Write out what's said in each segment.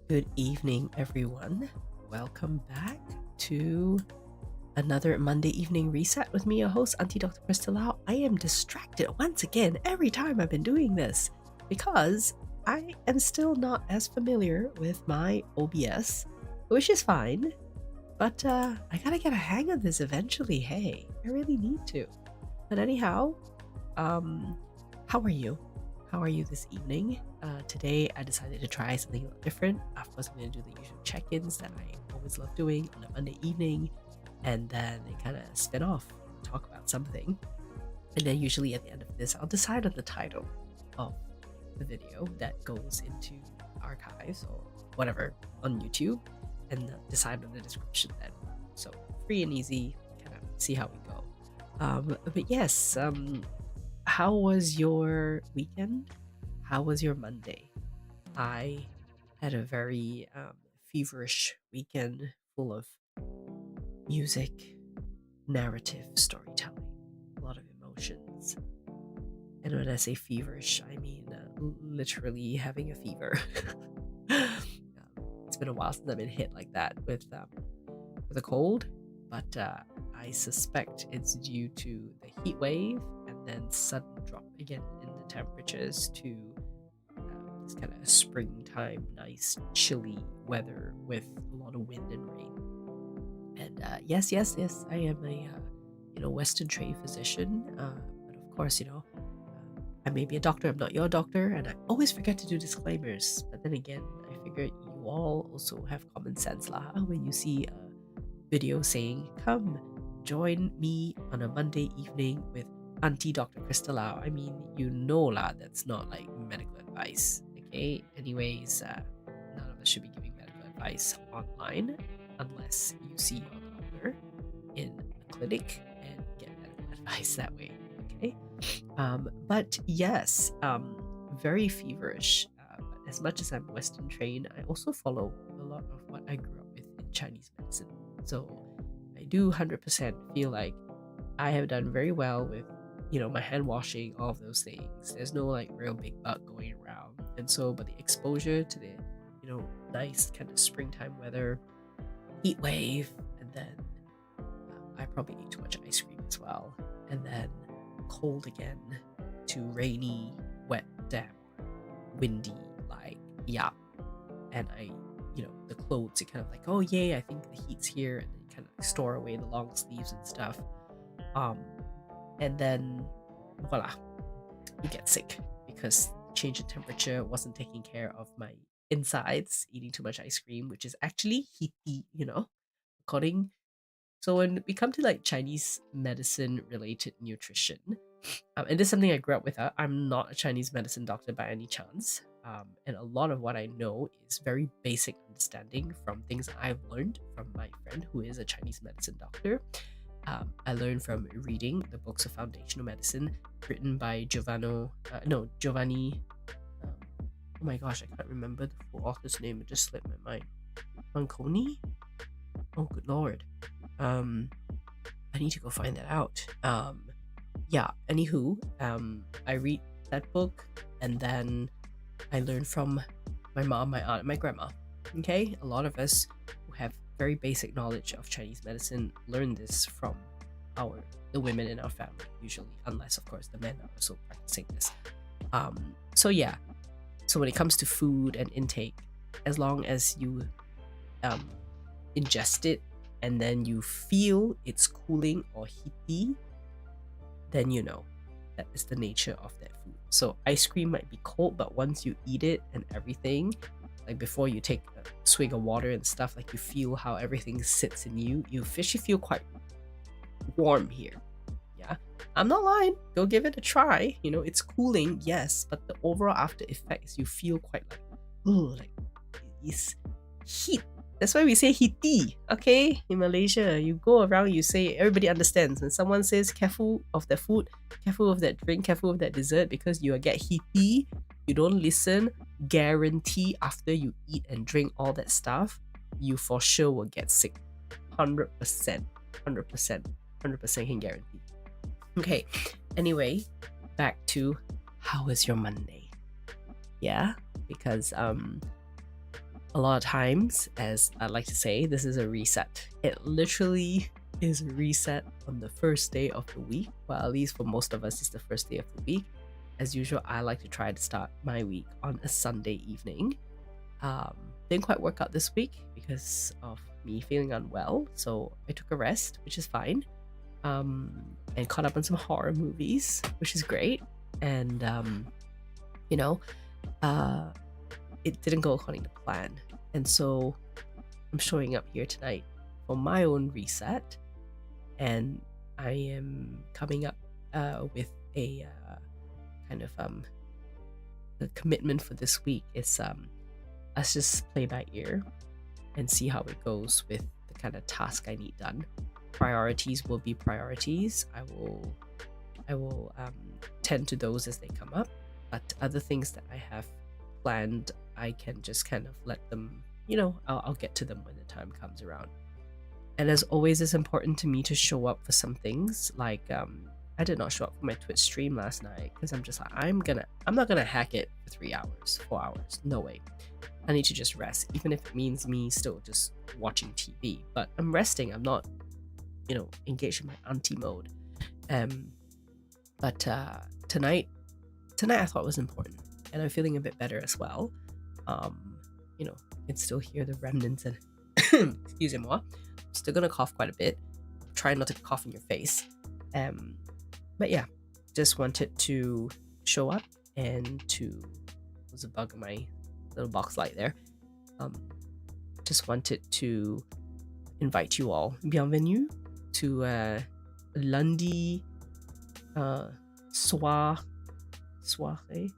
Good evening, everyone. Welcome back to another Monday evening reset with me, your host, Aunty Dr. Kristal Lau. I am distracted once again every time I've been doing this because I am still not as familiar with my OBS, which is fine, but I gotta get a hang of this eventually. Hey, I really need to. But anyhow, how are you? How are you this evening? Today I decided to try something a little different. Of course, I'm going to do the usual check-ins that I always love doing on a Monday evening, and then kind of spin off, talk about something. And then usually at the end of this, I'll decide on the title of the video that goes into archives or whatever on YouTube, and decide on the description then. So free and easy, kind of see how we go. But yes, how was your weekend? How was your Monday? I had a very feverish weekend full of music, narrative, storytelling, a lot of emotions. And when I say feverish, I mean literally having a fever. It's been a while since I've been hit like that with a cold, but I suspect it's due to the heat wave and then sudden drop again in the temperatures to this kind of springtime, nice chilly weather with a lot of wind and rain. And yes, I am a Western trained physician, but of course, I may be a doctor. I'm not your doctor, and I always forget to do disclaimers. But then again, I figure you all also have common sense lah. When you see a video saying, "Come, join me on a Monday evening with Aunty Dr. Kristal Lau," I mean, lah, that's not like medical advice. Okay. Anyways, none of us should be giving medical advice online unless you see your doctor in a clinic and get medical advice that way. Okay. But yes, very feverish. But as much as I'm Western trained, I also follow a lot of what I grew up with in Chinese medicine. So I do 100% feel like I have done very well with, my hand washing, all of those things. There's no like real big bug going around. And so, but the exposure to the, nice kind of springtime weather, heat wave, and then I probably ate too much ice cream as well. And then cold again to rainy, wet, damp, windy, like, yeah. And I, the clothes, it kind of like, oh yay, I think the heat's here, and then kind of like store away the long sleeves and stuff. And then voila, you get sick because change in temperature wasn't taking care of my insides, eating too much ice cream, which is actually heaty, according. So when we come to like Chinese medicine related nutrition, and this is something I grew up with. I'm not a Chinese medicine doctor by any chance. And a lot of what I know is very basic understanding from things I've learned from my friend who is a Chinese medicine doctor. I learned from reading the books of foundational medicine written by Giovanni. Oh my gosh, I can't remember the full author's name. It just slipped my mind. Manconi? Oh, good lord. I need to go find that out. Yeah, anywho, I read that book and then I learned from my mom, my aunt, and my grandma. Okay, a lot of us who have very basic knowledge of Chinese medicine learn this from the women in our family, usually, unless of course the men are also practicing this. So yeah, so when it comes to food and intake, as long as you ingest it and then you feel it's cooling or heaty, then that is the nature of that food. So ice cream might be cold, but once you eat it and everything, like before you take a swig of water and stuff, like you feel how everything sits in you. You officially feel quite warm here. Yeah, I'm not lying. Go give it a try. It's cooling, yes, but the overall after effects, you feel quite like, oh, like it's heat. That's why we say heaty, okay? In Malaysia, you go around, you say, everybody understands. When someone says careful of the food, careful of that drink, careful of that dessert, because you will get heaty, you don't listen, guarantee after you eat and drink all that stuff, you for sure will get sick. 100%, 100%, 100% can guarantee. Okay, anyway, back to how was your Monday? Yeah, because a lot of times, as I like to say, this is a reset. It literally is a reset on the first day of the week. Well, at least for most of us, it's the first day of the week. As usual, I like to try to start my week on a Sunday evening. Didn't quite work out this week because of me feeling unwell, so I took a rest, which is fine. And caught up on some horror movies, which is great. And it didn't go according to plan. And so I'm showing up here tonight for my own reset, and I am coming up with a kind of the commitment for this week is let's just play by ear and see how it goes with the kind of task I need done. Priorities will be priorities. I will tend to those as they come up, but other things that I have planned, I can just kind of let them, I'll get to them when the time comes around. And as always, it's important to me to show up for some things. Like I did not show up for my Twitch stream last night because I'm just like, I'm not gonna hack it for 3 hours, 4 hours. No way. I need to just rest, even if it means me still just watching TV. But I'm resting. I'm not, engaged in my auntie mode. But tonight I thought was important, and I'm feeling a bit better as well. You can still hear the remnants and excuse me, I'm still gonna cough quite a bit. Try not to cough in your face. But yeah, just wanted to show up and there's a bug in my little box light there. Just wanted to invite you all. Bienvenue to lundi soirée.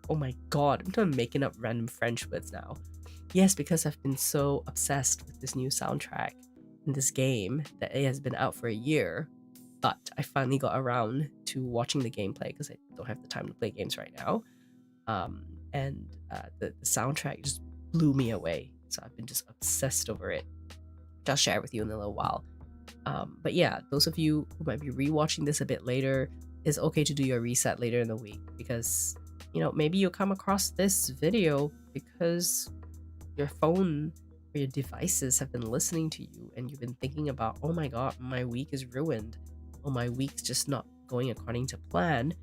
Oh my god, I'm making up random French words now. Yes, because I've been so obsessed with this new soundtrack in this game that it has been out for a year, but I finally got around to watching the gameplay because I don't have the time to play games right now. And the soundtrack just blew me away, so I've been just obsessed over it. I'll share it with you in a little while. But yeah, those of you who might be rewatching this a bit later, it's okay to do your reset later in the week, because maybe you'll come across this video because your phone or your devices have been listening to you and you've been thinking about, oh my god, my week is ruined, or my week's just not going according to plan.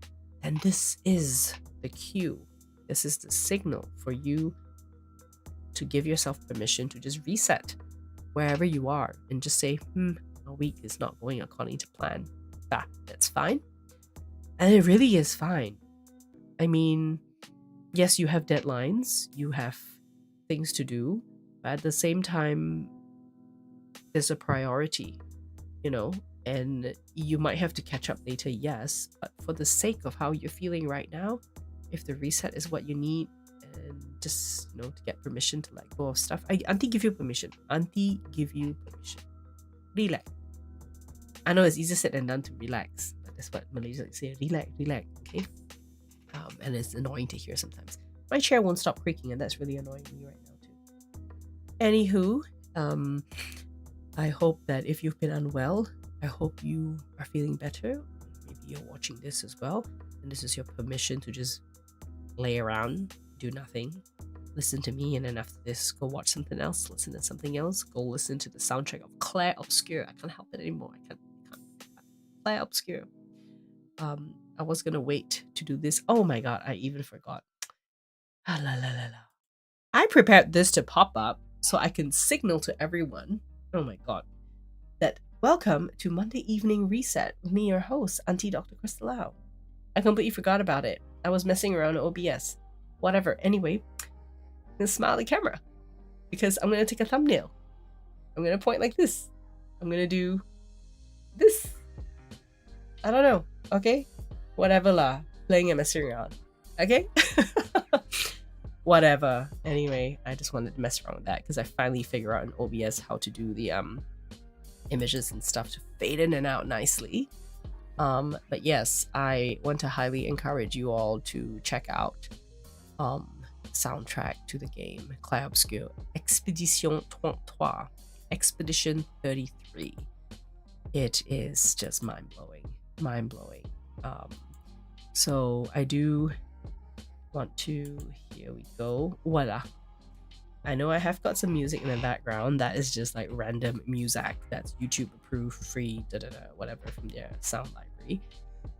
And this is the cue, this is the signal for you to give yourself permission to just reset wherever you are and just say, my week is not going according to plan. That's fine. And it really is fine. I mean, yes, you have deadlines, you have things to do, but at the same time, there's a priority, and you might have to catch up later, yes, but for the sake of how you're feeling right now, if the reset is what you need, and just, to get permission to let go of stuff. Auntie give you permission. Auntie give you permission. Relax. I know it's easier said than done to relax, but that's what Malaysians say. Relax, okay? And it's annoying to hear sometimes. My chair won't stop creaking, and that's really annoying me right now too. Anywho, I hope that if you've been unwell, I hope you are feeling better. Maybe you're watching this as well, and this is your permission to just lay around, do nothing, listen to me, and then after this, go watch something else, listen to something else, go listen to the soundtrack of Clair Obscur. I can't help it anymore. I can't. Clair Obscur. I was gonna wait to do this. Oh my god, I even forgot. I prepared this to pop up so I can signal to everyone, oh my god, that welcome to Monday Evening Reset with me, your host, Aunty Dr. Kristal Lau. I completely forgot about it. I was messing around with OBS. Whatever. Anyway, I'm gonna smile at the camera because I'm gonna take a thumbnail. I'm gonna point like this. I'm gonna do this. I don't know. Okay? Whatever lah. Playing and messing around. Okay? Whatever. Anyway, I just wanted to mess around with that because I finally figured out in OBS how to do the images and stuff to fade in and out nicely. But yes, I want to highly encourage you all to check out soundtrack to the game Clair Obscur Expedition 33. Expedition 33. It is just mind-blowing. So I do want to, here we go, voila. I know I have got some music in the background that is just like random music that's YouTube approved, free, whatever from their sound library.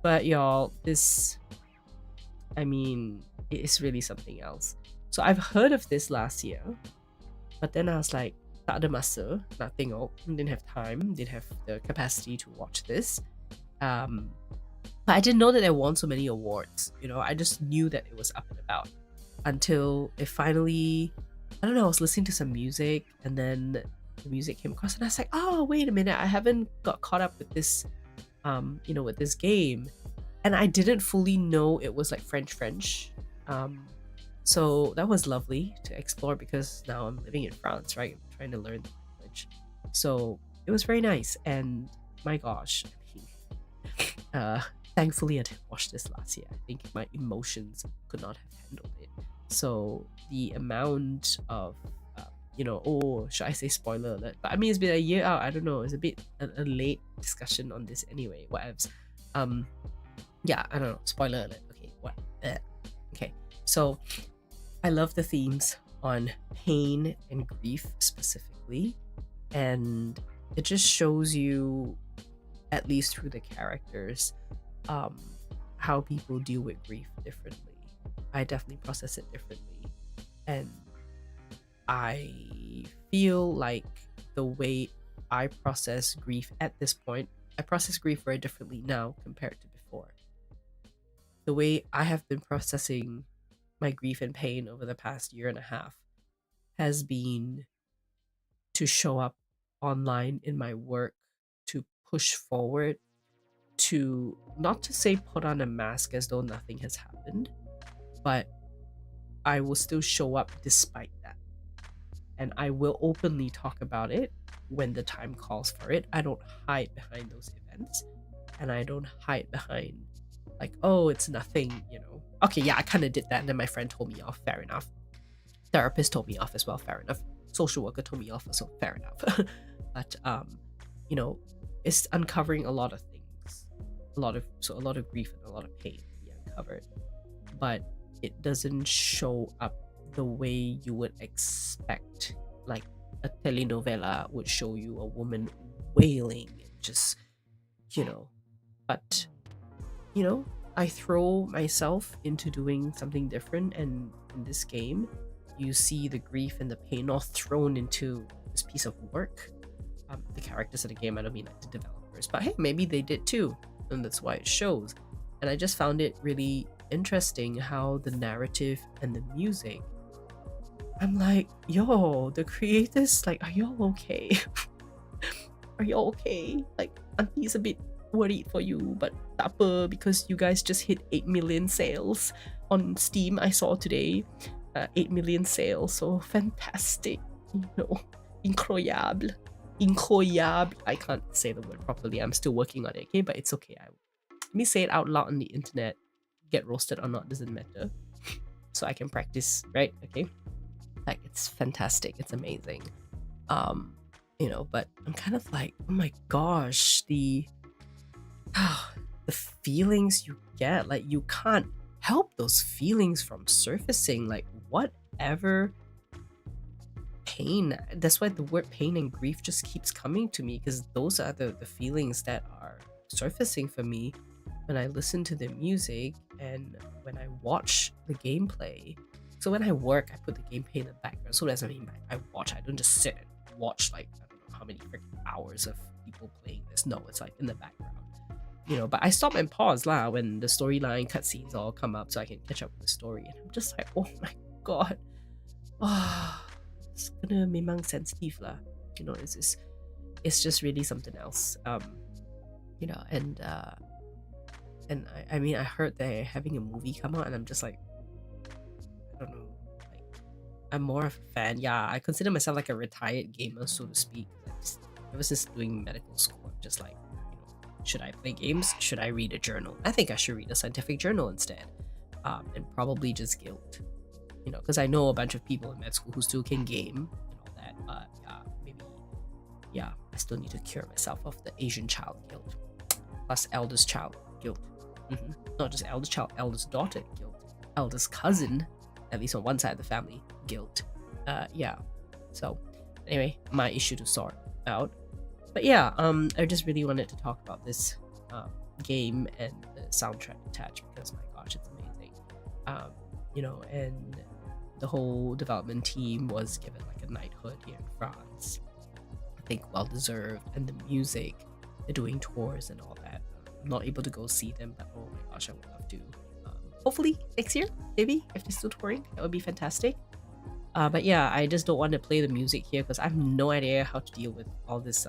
But y'all, this, I mean, it is really something else. So I've heard of this last year, but then I was like, tak ada masa nak tengok, didn't have time, didn't have the capacity to watch this. But I didn't know that it won so many awards. You know, I just knew that it was up and about until it finally, I don't know, I was listening to some music and then the music came across and I was like, oh, wait a minute, I haven't got caught up with this, with this game. And I didn't fully know it was like French. So that was lovely to explore because now I'm living in France, right? I'm trying to learn the language. So it was very nice. And my gosh, thankfully I didn't watch this last year. I think my emotions could not have handled it. So the amount of, should I say spoiler alert? But I mean, it's been a year out. I don't know. It's a bit a late discussion on this anyway. Whatevs. Yeah, I don't know. Spoiler alert. Okay, what? Okay, so I love the themes on pain and grief specifically, and it just shows you, at least through the characters, how people deal with grief differently. I definitely process it differently, and I feel like the way I process grief at this point, I process grief very differently now compared to before. The way I have been processing my grief and pain over the past year and a half has been to show up online in my work, to push forward, to not to say put on a mask as though nothing has happened, but I will still show up despite that. And I will openly talk about it when the time calls for it. I don't hide behind those events, and I don't hide behind like, oh, it's nothing, Okay, yeah, I kind of did that, and then my friend told me off. Fair enough. Therapist told me off as well. Fair enough. Social worker told me off, so fair enough. But it's uncovering a lot of things, a lot of grief and a lot of pain to be uncovered, but it doesn't show up the way you would expect, like a telenovela would show you a woman wailing and just, but I throw myself into doing something different, and in this game you see the grief and the pain all thrown into this piece of work. The characters of the game, I don't mean like the developers, but hey, maybe they did too, and that's why it shows. And I just found it really interesting how the narrative and the music, I'm like, yo, the creators, like, are y'all okay? Are y'all okay? Like, Auntie's a bit worried for you, but tak apa, because you guys just hit 8 million sales on Steam. I saw today 8 million sales, so fantastic, incroyable. I can't say the word properly, I'm still working on it, okay, but it's okay. Let me say it out loud on the internet. Get roasted or not doesn't matter, so I can practice, right? Okay, like, it's fantastic, it's amazing. But I'm kind of like, oh my gosh, the feelings you get, like, you can't help those feelings from surfacing, like, whatever pain. That's why the word pain and grief just keeps coming to me, because those are the feelings that are surfacing for me when I listen to the music and when I watch the gameplay. So when I work, I put the gameplay in the background. So that's what I mean by I watch. I don't just sit and watch, like, I don't know how many freaking hours of people playing this. No, it's like in the background. But I stop and pause lah when the storyline cutscenes all come up so I can catch up with the story. And I'm just like, oh my god. It's gonna memang sensitive lah. It's just really something else. And I mean, I heard they're having a movie come out, and I'm just like, I don't know. Like, I'm more of a fan. Yeah, I consider myself like a retired gamer, so to speak. Ever since doing medical school, I'm just like, should I play games? Should I read a journal? I think I should read a scientific journal instead, and probably just guilt. Because I know a bunch of people in med school who still can game and all that. But I still need to cure myself of the Asian child guilt, plus eldest child guilt. Not just eldest child, eldest daughter guilt, eldest cousin, at least on one side of the family, guilt. Yeah. So anyway, my issue to sort out. But yeah, I just really wanted to talk about this game and the soundtrack attached because my gosh, it's amazing. Um, and the whole development team was given like a knighthood here in France. I think well deserved, and the music, they're doing tours and all that. I'm not able to go see them, but oh my gosh, I would love to. Hopefully next year, maybe if they're still touring, that would be fantastic. But yeah, I just don't want to play the music here because I have no idea how to deal with all this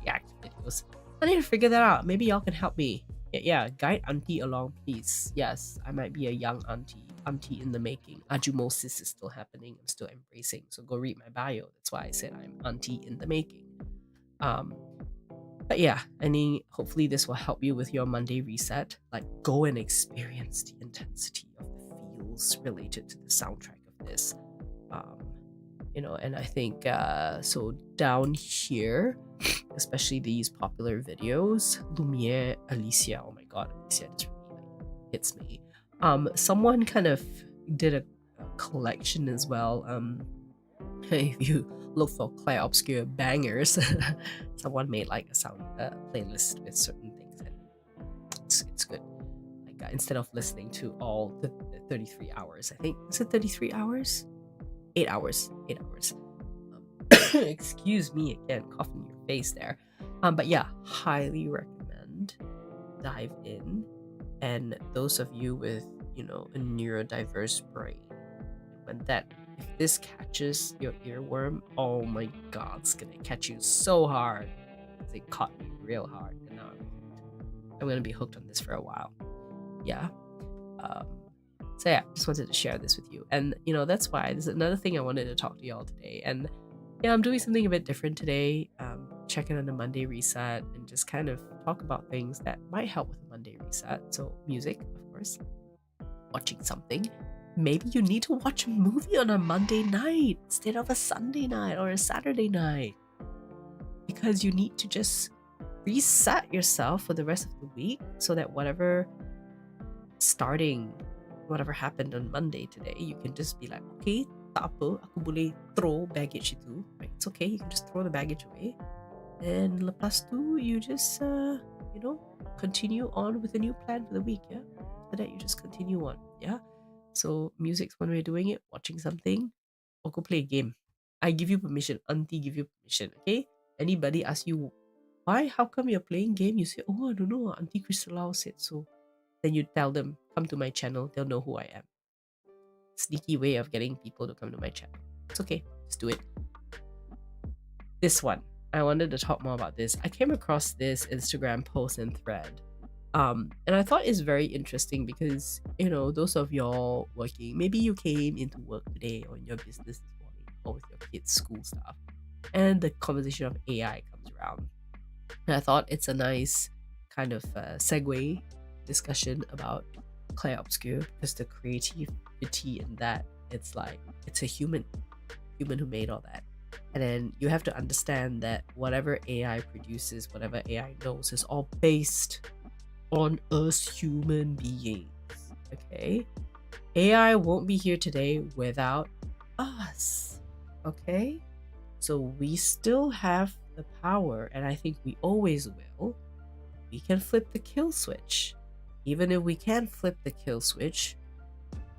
react videos. I need to figure that out. Maybe y'all can help me. Yeah, guide Aunty along, please. Yes, I might be a young auntie in the making. Ajumosis is still happening. I'm still embracing. So go read my bio. That's why I said I'm auntie in the making. But yeah, I mean, hopefully this will help you with your Monday reset. Like, go and experience the intensity of the feels related to the soundtrack of this. And I think so down here, especially these popular videos, Lumiere, Alicia, oh my god, Alicia just really like hits me. Someone kind of did a collection as well. If you look for Claire Obscure bangers, someone made like a sound playlist with certain things, and it's good. Like instead of listening to all the 33 hours, I think, is it 33 hours? 8 hours. Excuse me again, coughing in your face there. But yeah, highly recommend dive in. And those of you with a neurodiverse brain, if this catches your earworm, oh my god, it's gonna catch you so hard. It caught me real hard, and now I'm gonna be hooked on this for a while. Yeah. So yeah, just wanted to share this with you. And that's why there's another thing I wanted to talk to y'all today. And yeah, I'm doing something a bit different today. Checking on the Monday reset and just kind of talk about things that might help with the Monday reset. So music, of course, watching something. Maybe you need to watch a movie on a Monday night instead of a Sunday night or a Saturday night, because you need to just reset yourself for the rest of the week so that whatever happened on Monday today, you can just be like, okay, tak apa, aku boleh throw baggage itu, right? It's okay, you can just throw the baggage away, and lepas tu you just continue on with a new plan for the week. Yeah, after that you just continue on. Yeah, so music's one way of doing it. Watching something, or go play a game. I give you permission. Auntie give you permission. Okay, anybody ask you why, how come you're playing game, you say, oh, I don't know, Auntie Kristal Lau said so. Then you tell them, come to my channel, they'll know who I am. Sneaky way of getting people to come to my channel. It's okay, just do it. This one, I wanted to talk more about this. I came across this Instagram post and thread. And I thought it's very interesting because, those of y'all working, maybe you came into work today or in your business this morning or with your kids' school stuff, and the conversation of AI comes around. And I thought it's a nice kind of segue discussion about Claire Obscure, because the creativity in that, it's like, it's a human who made all that. And then you have to understand that whatever AI produces, whatever AI knows, is all based on us human beings. Okay? AI won't be here today without us. Okay? So we still have the power, and I think we always will. We can flip the kill switch. Even if we can't flip the kill switch,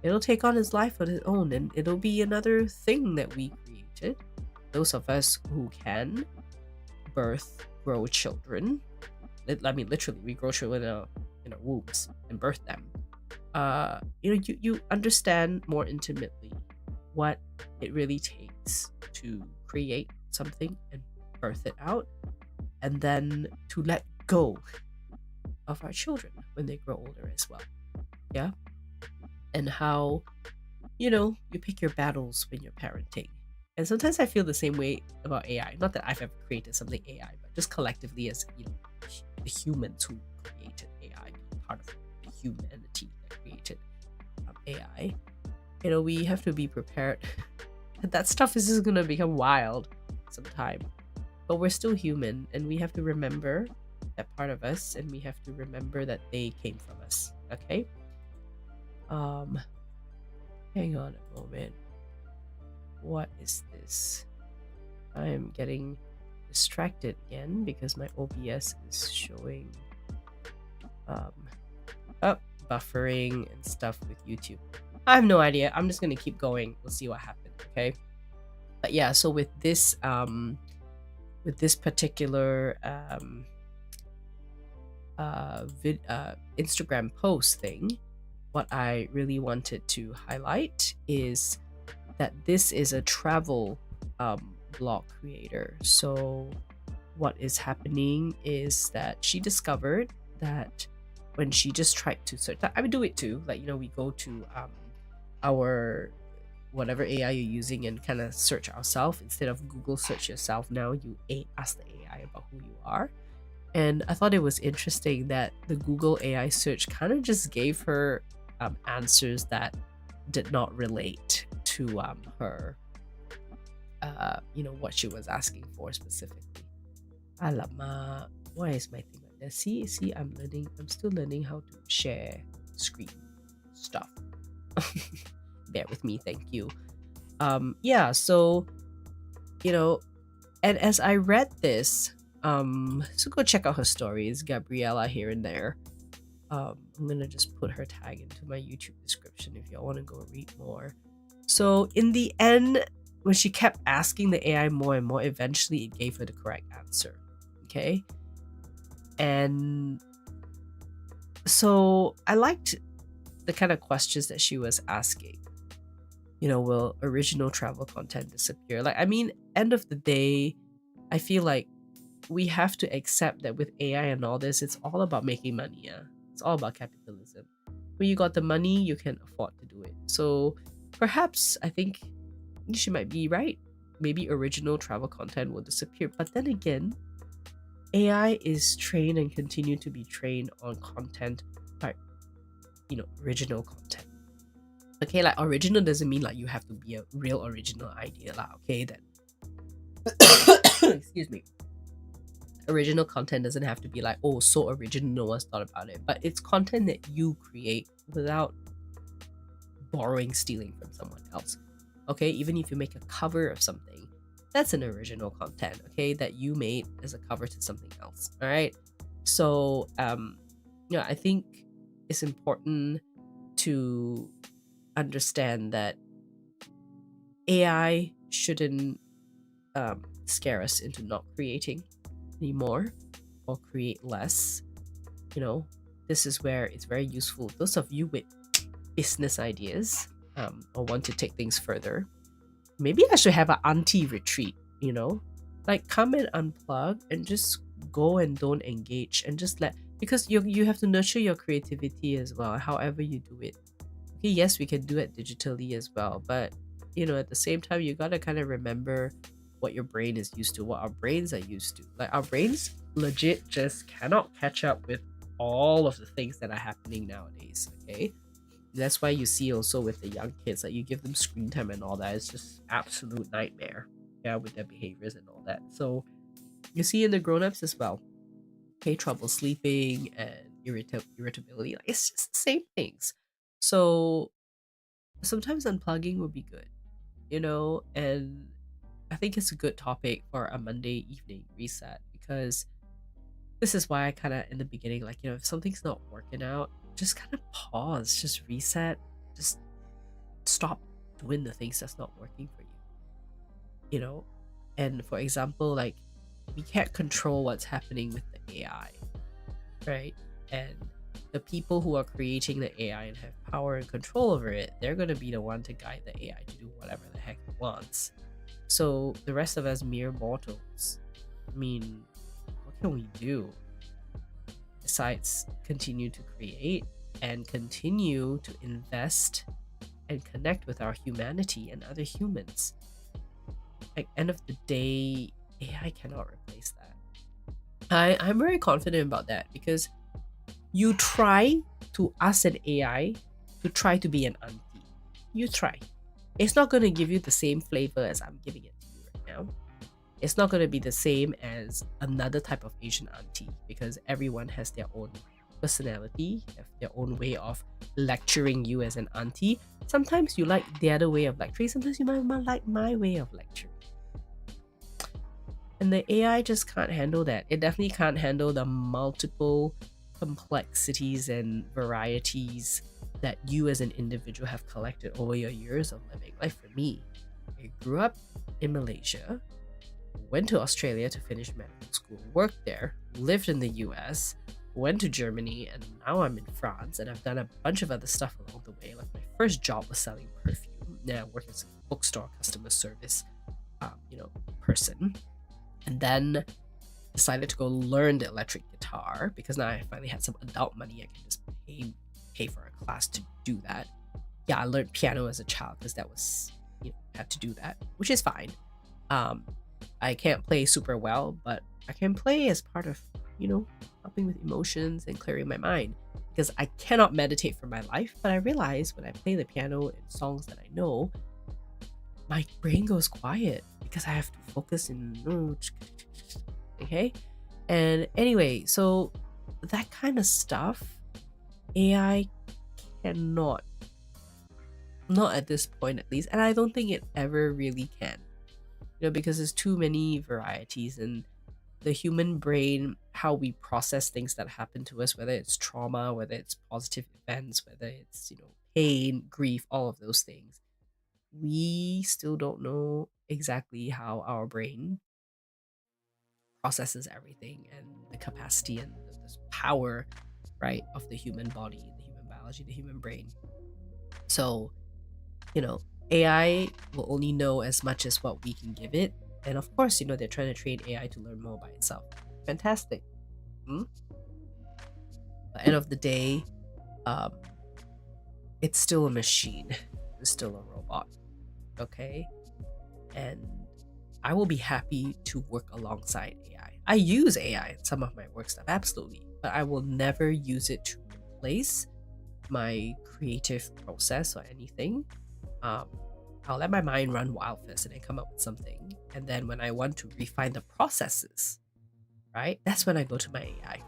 it'll take on its life on its own, and it'll be another thing that we created. Those of us who can grow children. I mean, literally, we grow children in our wombs and birth them. You understand more intimately what it really takes to create something and birth it out, and then to let go of our children when they grow older as well. Yeah. And how you pick your battles when you're parenting. And sometimes I feel the same way about AI. Not that I've ever created something AI, but just collectively as the humans who created AI, part of the humanity that created AI. We have to be prepared. That stuff is just gonna become wild sometime. But we're still human, and we have to remember that part of us, and we have to remember that they came from us. Okay? Hang on a moment. what is this? I am getting distracted again because my OBS is showing buffering and stuff with YouTube. I have no idea. I'm just gonna keep going. We'll see what happens. Okay. But yeah, so with this particular Instagram post thing, what I really wanted to highlight is that this is a travel blog creator. So what is happening is that she discovered that when she just tried to search, I would do it too, like, we go to our whatever AI you're using and kind of search ourselves instead of Google search yourself. Now you ask the AI about who you are. And I thought it was interesting that the Google AI search kind of just gave her answers that did not relate to her what she was asking for specifically. Alamak, why is my thing like that? See, I'm still learning how to share screen stuff. Bear with me, thank you. So and as I read this, so go check out her stories, Gabriella, here and there. I'm gonna just put her tag into my YouTube description if y'all want to go read more. So in the end, when she kept asking the AI more and more, eventually it gave her the correct answer. Okay. And so I liked the kind of questions that she was asking. Will original travel content disappear? End of the day, I feel like we have to accept that with AI and all this, it's all about making money. Yeah, it's all about capitalism. When you got the money, you can afford to do it. So perhaps I think she might be right. Maybe original travel content will disappear. But then again, AI is trained and continue to be trained on content by original content. Okay, like original doesn't mean like you have to be a real original idea lah. Okay, then excuse me. Original content doesn't have to be like, oh, so original, no one's thought about it. But it's content that you create without stealing from someone else. Okay, even if you make a cover of something, that's an original content, okay, that you made as a cover to something else. All right. So I think it's important to understand that AI shouldn't scare us into not creating anymore or create less. This is where it's very useful. Those of you with business ideas or want to take things further, maybe I should have an auntie retreat, like come and unplug and just go and don't engage and just because you have to nurture your creativity as well, however you do it. Okay, yes, we can do it digitally as well, but at the same time, you gotta kind of remember what your brain is used to, what our brains are used to. Like our brains legit just cannot catch up with all of the things that are happening nowadays. Okay, that's why you see also with the young kids, like you give them screen time and all that, it's just absolute nightmare. Yeah, with their behaviors and all that. So you see in the grown-ups as well, okay, trouble sleeping and irritability. Like it's just the same things. So sometimes unplugging would be good, and I think it's a good topic for a Monday evening reset, because this is why I kind of in the beginning, like, if something's not working out, just kind of pause, just reset, just stop doing the things that's not working for you. And for example, like, we can't control what's happening with the AI, right? And the people who are creating the AI and have power and control over it, they're going to be the one to guide the AI to do whatever the heck it wants. So the rest of us mere mortals, what can we do besides continue to create and continue to invest and connect with our humanity and other humans? At the end of the day, AI cannot replace that. I'm very confident about that, because you try to ask an AI to try to be an auntie. You try. It's not going to give you the same flavor as I'm giving it to you right now. It's not going to be the same as another type of Asian auntie, because everyone has their own personality, have their own way of lecturing you as an auntie. Sometimes you like the other way of lecturing, sometimes you might like my way of lecturing. And the AI just can't handle that. It definitely can't handle the multiple complexities and varieties that you as an individual have collected over your years of living. Like for me, I grew up in Malaysia, went to Australia to finish medical school, worked there, lived in the US, went to Germany, and now I'm in France, and I've done a bunch of other stuff along the way. Like my first job was selling perfume. Now I work as a bookstore customer service, person. And then decided to go learn the electric guitar because now I finally had some adult money. I can just pay for a class to do that. Yeah, I learned piano as a child because that was, had to do that, which is fine. I can't play super well, but I can play as part of, helping with emotions and clearing my mind, because I cannot meditate for my life. But I realize when I play the piano in songs that I know, my brain goes quiet because I have to focus in, okay? And anyway, so that kind of stuff, AI cannot, not at this point at least, and I don't think it ever really can, because there's too many varieties, and the human brain, how we process things that happen to us, whether it's trauma, whether it's positive events, whether it's, pain, grief, all of those things, we still don't know exactly how our brain processes everything, and the capacity and the power, right, of the human body, the human biology, the human brain. So, AI will only know as much as what we can give it. And of course, they're trying to train AI to learn more by itself. Fantastic. At the end of the day, it's still a machine. It's still a robot. Okay? And I will be happy to work alongside AI. I use AI in some of my work stuff, absolutely. But I will never use it to replace my creative process or anything. I'll let my mind run wild first and then come up with something. And then when I want to refine the processes, right, that's when I go to my AI.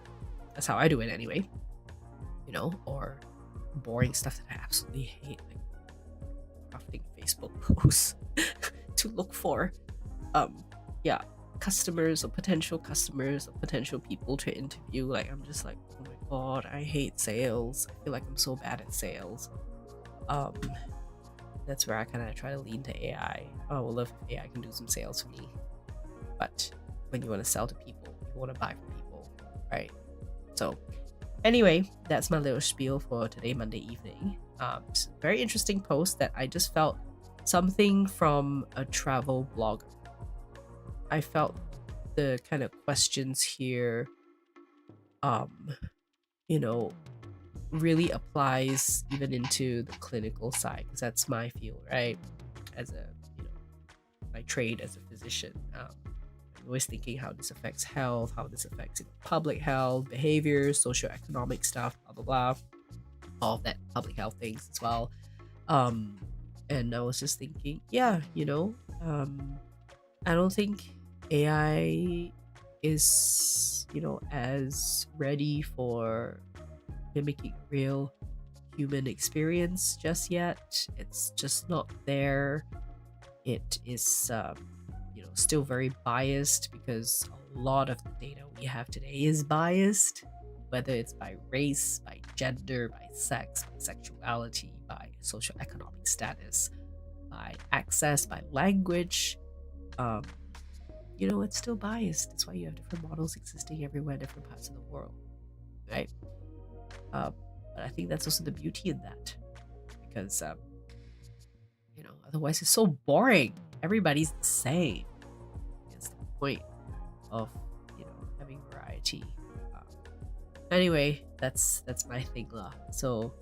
That's how I do it anyway. Or boring stuff that I absolutely hate, like crafting Facebook posts to look for, customers or potential people to interview. Like, I'm just like, oh my god, I hate sales. I feel like I'm so bad at sales. That's where I kind of try to lean to AI. I would love if AI can do some sales for me. But when you want to sell to people, you want to buy from people, right? So anyway, that's my little spiel for today, Monday evening. It's a very interesting post that I just felt something from a travel blogger. I felt the kind of questions here, really applies even into the clinical side, because that's my field, right? As a, my trade as a physician, I'm always thinking how this affects health, how this affects public health, behaviors, socioeconomic stuff, blah blah blah, all of that public health things as well. And I was just thinking, I don't think AI is, as ready for mimicking real human experience just yet. It's just not there. It is still very biased, because a lot of the data we have today is biased, whether it's by race, by gender, by sex, by sexuality, by socioeconomic status, by access, by language. It's still biased. That's why you have different models existing everywhere in different parts of the world, right? But I think that's also the beauty in that, because otherwise it's so boring. Everybody's the same. It's the point of having variety. Anyway, that's my thing lah. So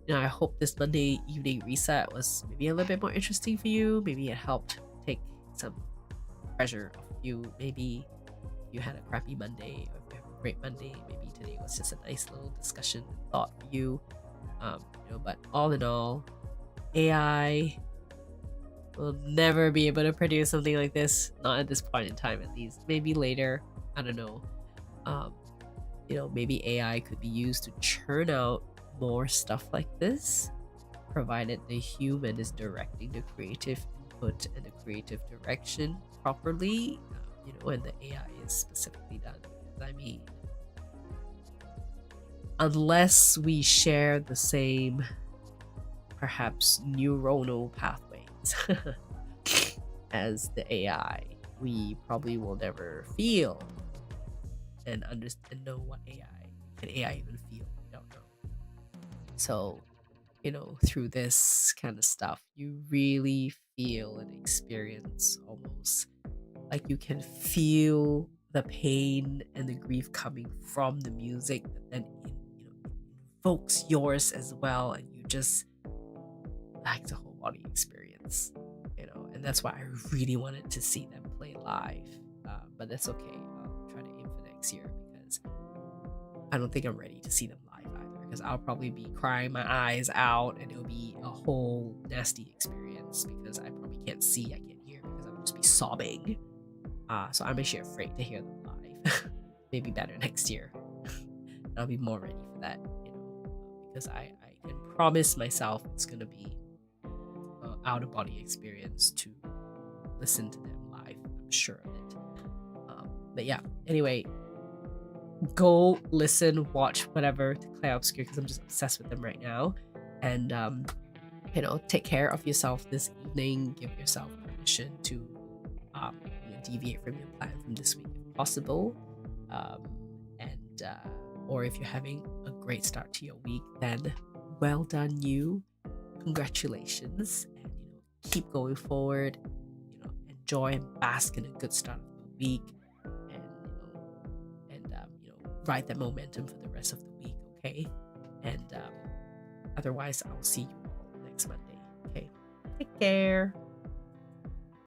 I hope this Monday evening reset was maybe a little bit more interesting for you. Maybe it helped take some pressure off you. Maybe you had a crappy Monday, or if you have a great Monday, maybe today was just a nice little discussion and thought for you. But all in all, AI will never be able to produce something like this. Not at this point in time, at least. Maybe later. I don't know. maybe AI could be used to churn out more stuff like this, provided the human is directing the creative input and the creative direction properly, and the AI is specifically done. Because, I mean, unless we share the same, perhaps, neuronal pathways as the AI, we probably will never feel and understand and know what AI can AI even feel. We don't know. So, through this kind of stuff, you really feel and experience almost like you can feel the pain and the grief coming from the music that then invokes yours as well, and you just like the whole body experience, and that's why I really wanted to see them play live. But that's okay. I'll try to aim for next year, because I don't think I'm ready to see them live either, because I'll probably be crying my eyes out and it'll be a whole nasty experience, because I probably can't see, I can't hear, because I'll just be sobbing. So I'm actually afraid to hear them live. Maybe better next year. I'll be more ready for that, because I can promise myself it's gonna be an out-of-body experience to listen to them live. I'm sure of it. But yeah, anyway, go listen, watch whatever to Claire Obscure, because I'm just obsessed with them right now. And take care of yourself this evening. Give yourself permission to deviate from your plan from this week if possible. Or if you're having a great start to your week, then well done you. Congratulations, and keep going forward. Enjoy and bask in a good start of the week, and ride that momentum for the rest of the week. Okay, and otherwise, I will see you all next Monday. Okay, take care.